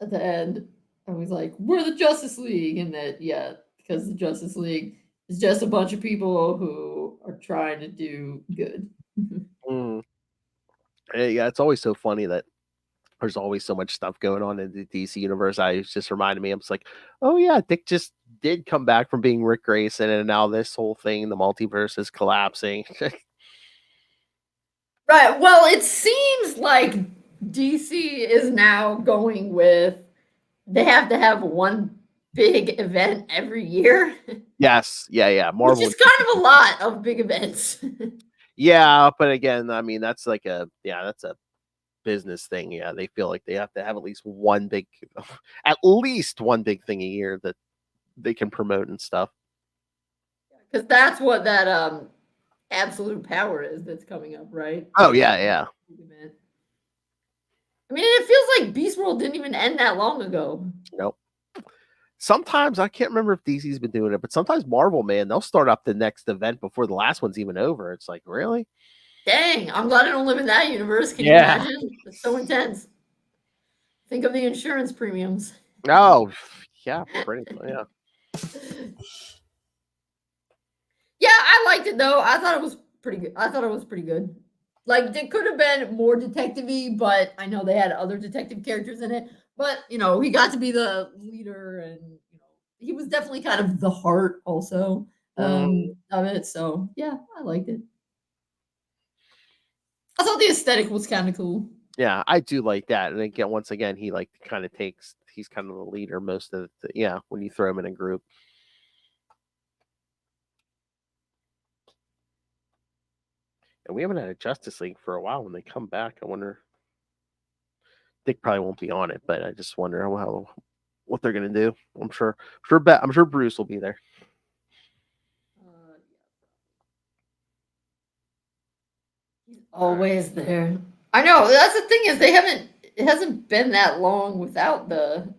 Speaker 2: at the end. I was like, "We're the Justice League," and that yeah, because the Justice League is just a bunch of people who are trying to do good.
Speaker 1: Mm. Yeah, it's always so funny that there's always so much stuff going on in the DC universe. I it's just reminded me, I'm just like, oh yeah, Dick just did come back from being Rick Grayson, and now this whole thing, the multiverse is collapsing.
Speaker 2: Right. Well, it seems like DC is now going with they have to have one big event every year,
Speaker 1: Yes, yeah, yeah.
Speaker 2: which
Speaker 1: Marvel
Speaker 2: is
Speaker 1: and DC.
Speaker 2: kind of a lot of big events.
Speaker 1: Yeah, but again, I mean, that's like that's a business thing. Yeah, they feel like they have to have at least one big, at least one big thing a year that they can promote and stuff.
Speaker 2: Because that's what that absolute power is that's coming up, right?
Speaker 1: Oh
Speaker 2: That's
Speaker 1: yeah, yeah.
Speaker 2: big event. I mean, it feels like Beast World didn't even end that long ago.
Speaker 1: Nope. Sometimes I can't remember if DC's been doing it, but sometimes Marvel, man, they'll start up the next event before the last one's even over. It's like, really?
Speaker 2: Dang, I'm glad I don't live in that universe. Can you
Speaker 1: Yeah.
Speaker 2: imagine? It's so intense. Think of the insurance premiums.
Speaker 1: Oh, yeah, pretty. Yeah.
Speaker 2: Yeah, I liked it though. I thought it was pretty good. I thought it was pretty good. Like it could have been more detective-y, but I know they had other detective characters in it. But he got to be the leader, and he was definitely kind of the heart also
Speaker 1: Mm.
Speaker 2: of it. So yeah, I liked it. I thought the aesthetic was kind of cool.
Speaker 1: Yeah, I do like that. And again, once again, he like kind of takes. He's kind of the leader most of the. Yeah, when you throw him in a group. And we haven't had a Justice League for a while. When they come back, I wonder. Dick probably won't be on it, but I just wonder what they're gonna do. I'm sure Bruce will be there.
Speaker 2: He's always there. I know. That's the thing is they haven't. It hasn't been that long without the.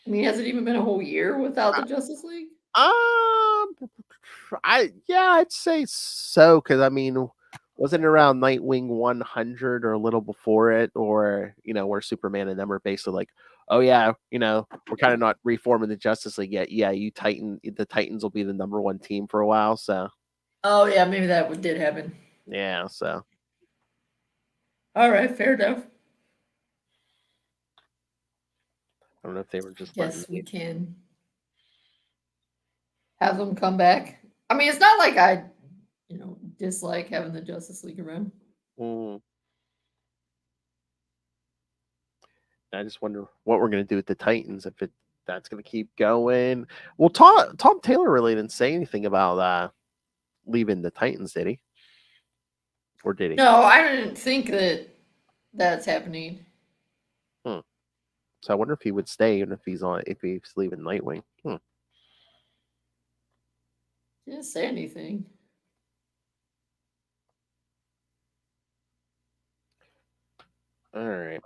Speaker 2: I mean, has it even been a whole year without the Justice League?
Speaker 1: I'd say so because I mean, wasn't it around Nightwing 100 or a little before it, or where Superman and them are basically like, oh yeah, we're kind of not reforming the Justice League yet. Yeah, the Titans will be the number one team for a while. So
Speaker 2: Oh yeah, maybe that did happen.
Speaker 1: yeah, so
Speaker 2: All right, fair enough.
Speaker 1: I don't know if they were just letting
Speaker 2: Yes, we
Speaker 1: me.
Speaker 2: can have them come back. I mean, it's not like I, dislike having the Justice League around.
Speaker 1: Mm. I just wonder what we're gonna do with the Titans if that's gonna keep going. Well, Tom Taylor really didn't say anything about leaving the Titans, did he? Or did he?
Speaker 2: No, I didn't think that that's happening.
Speaker 1: Hmm. So I wonder if he would stay even if he's leaving Nightwing.
Speaker 2: He didn't say anything.
Speaker 1: All right.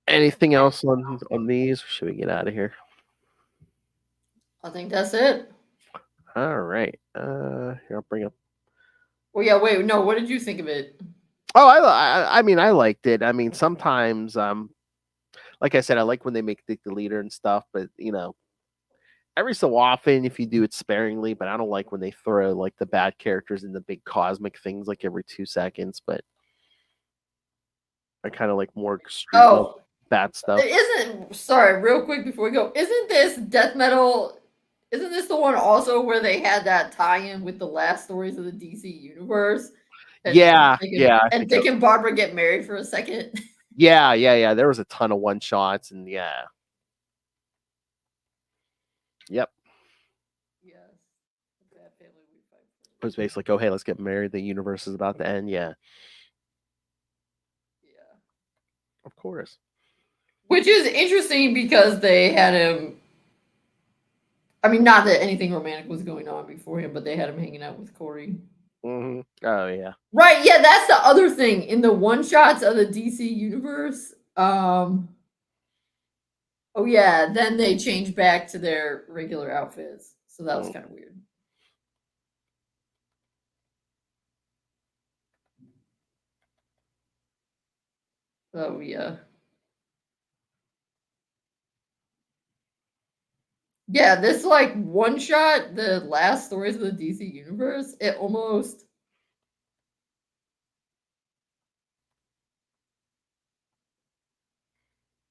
Speaker 1: Anything else on these? Or should we get out of here?
Speaker 2: I think that's it.
Speaker 1: All right. Here I'll bring up.
Speaker 2: Well, yeah. Wait, no. What did you think of it?
Speaker 1: Oh, I mean, I liked it. I mean, sometimes, like I said, I like when they make Dick the leader and stuff, but every so often, if you do it sparingly, but I don't like when they throw like the bad characters in the big cosmic things like every 2 seconds. But I kind of like more street level
Speaker 2: Oh,
Speaker 1: bad stuff.
Speaker 2: it isn't. Sorry, real quick before we go. Isn't this death metal? Isn't this the one also where they had that tie-in with the last stories of the DC universe? And
Speaker 1: Yeah, yeah, I think.
Speaker 2: Dick and Barbara get married for a second.
Speaker 1: Yeah. There was a ton of one shots, and yeah, yep.
Speaker 2: Yes. Bad family we fight
Speaker 1: It was basically like, oh hey, let's get married. The universe is about to end. Yeah,
Speaker 2: Yeah.
Speaker 1: of course.
Speaker 2: Which is interesting because they had him. I mean, not that anything romantic was going on before him, but they had him hanging out with Corey.
Speaker 1: Oh yeah.
Speaker 2: Right, yeah, that's the other thing. In the one shots of the DC universe, oh yeah, then they change back to their regular outfits. So that was kind of weird. Oh yeah. Yeah, this like one shot, the last stories of the DC universe, it almost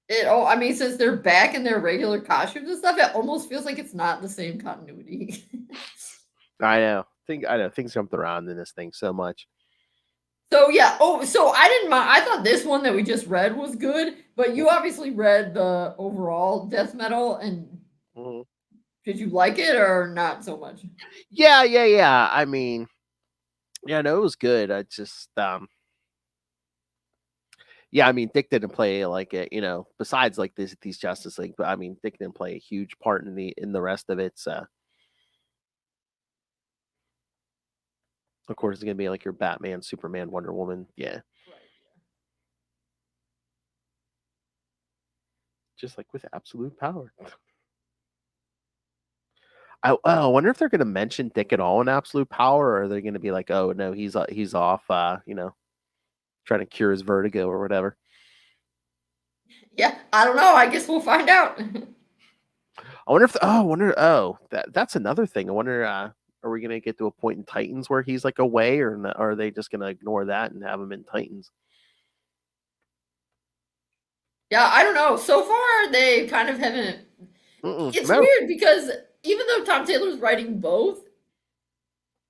Speaker 2: I mean, since they're back in their regular costumes and stuff, it almost feels like it's not the same continuity.
Speaker 1: I know things jumped around in this thing so much.
Speaker 2: So yeah. Oh, so I didn't mind. I thought this one that we just read was good, but you obviously read the overall death metal, and
Speaker 1: Mhm.
Speaker 2: did you like it or not so much?
Speaker 1: Yeah. I mean, yeah, no, it was good. I just yeah, I mean, Dick didn't play like it, besides like these Justice League, but I mean, Dick didn't play a huge part in the rest of it. So of course it's gonna be like your Batman, Superman, Wonder Woman. Yeah.
Speaker 2: Right.
Speaker 1: Just like with absolute power. I wonder if they're gonna mention Dick at all in absolute power, or are they gonna be like, oh no, he's off trying to cure his vertigo or whatever.
Speaker 2: Yeah. I don't know. I guess we'll find out.
Speaker 1: I wonder that's another thing. I wonder are we gonna get to a point in Titans where he's like away, or are they just gonna ignore that and have him in Titans?
Speaker 2: Yeah, I don't know. So far, they kind of haven't. It's
Speaker 1: No.
Speaker 2: weird because even though Tom Taylor's writing both,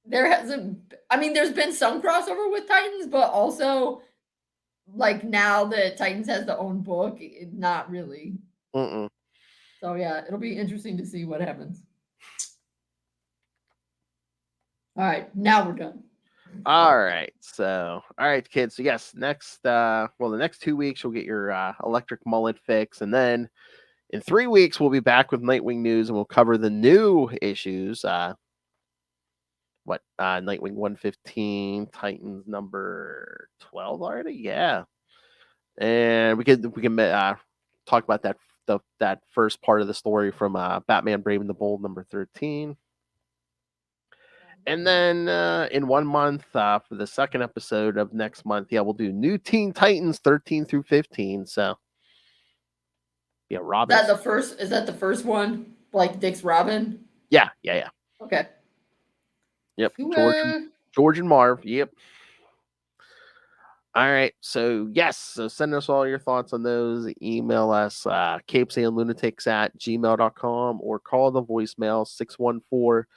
Speaker 2: there hasn't. I mean, there's been some crossover with Titans, but also like now that Titans has their own book, not really.
Speaker 1: Mm-mm.
Speaker 2: So yeah, it'll be interesting to see what happens. All right, now we're done.
Speaker 1: All right. So, all right, kids. So yes, the next 2 weeks you'll get your electric mullet fix, and then in 3 weeks we'll be back with Nightwing news, and we'll cover the new issues. Nightwing 115, Titans number 12 already. Yeah, and we can talk about that first part of the story from Batman Brave and the Bold number 13. And then in 1 month, for the second episode of next month, we'll do New Teen Titans 13 through 15. So, yeah, Robin.
Speaker 2: Is that the first one? Like Dick's Robin?
Speaker 1: Yeah.
Speaker 2: Okay.
Speaker 1: Yep. George and Marv. Yep. All right. So, yes. So, send us all your thoughts on those. Email us CapesandLunatics@gmail.com or call the voicemail 614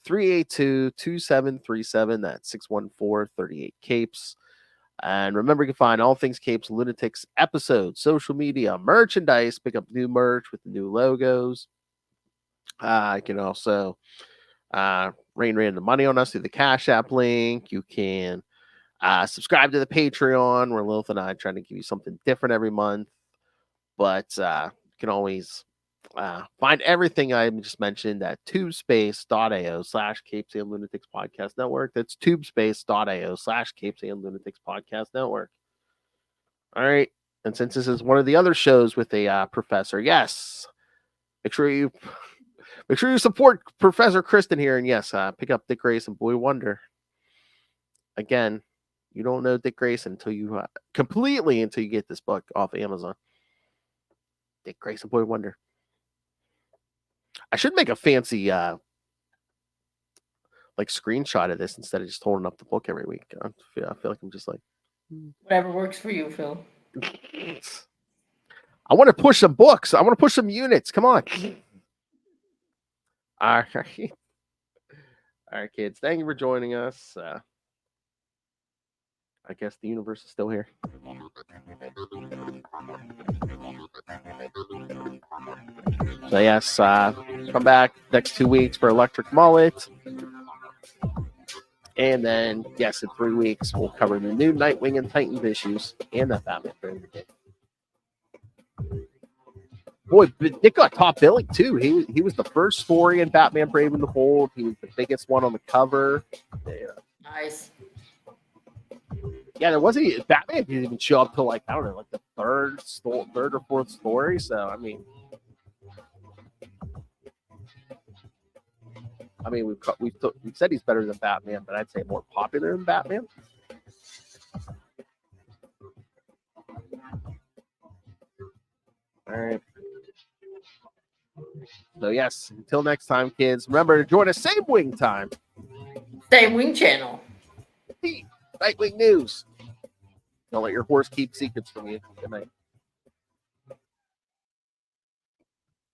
Speaker 1: 382 2737. That's 614 38 Capes. And remember, you can find all things Capes and Lunatics episodes, social media, merchandise, pick up new merch with the new logos. You can also rain random money on us through the Cash App link. You can subscribe to the Patreon, where Lilith and I are trying to give you something different every month. But you can always find everything I just mentioned at tubespace.ao/Capes and Lunatics Podcast Network. That's tubespace.ao/Capes and Lunatics Podcast Network. All right. And since this is one of the other shows with a professor, yes, make sure you support Professor Kristen here. And yes, pick up Dick Grayson, Boy Wonder. Again, you don't know Dick Grayson until you get this book off Amazon. Dick Grayson, Boy Wonder. I should make a fancy screenshot of this instead of just holding up the book every week. I feel like I'm just like
Speaker 2: whatever works for you, Phil.
Speaker 1: I want to push some books. I want to push some units. Come on. All right. All right, kids. Thank you for joining us. I guess the universe is still here. So yes, come back next 2 weeks for Electric Mullet. And then, yes, in 3 weeks, we'll cover the new Nightwing and Titans issues and the Batman Brave. Boy, Dick got top billing too. He was the first story in Batman Brave and the Bold. He was the biggest one on the cover. Yeah.
Speaker 2: Nice.
Speaker 1: Yeah, there wasn't Batman didn't even show up till I don't know, the third or fourth story. So I mean, we've said he's better than Batman, but I'd say more popular than Batman. All right. So yes, until next time, kids. Remember to join us same wing time.
Speaker 2: Same wing channel.
Speaker 1: Nightwing News. Don't let your horse keep secrets from you. Good night.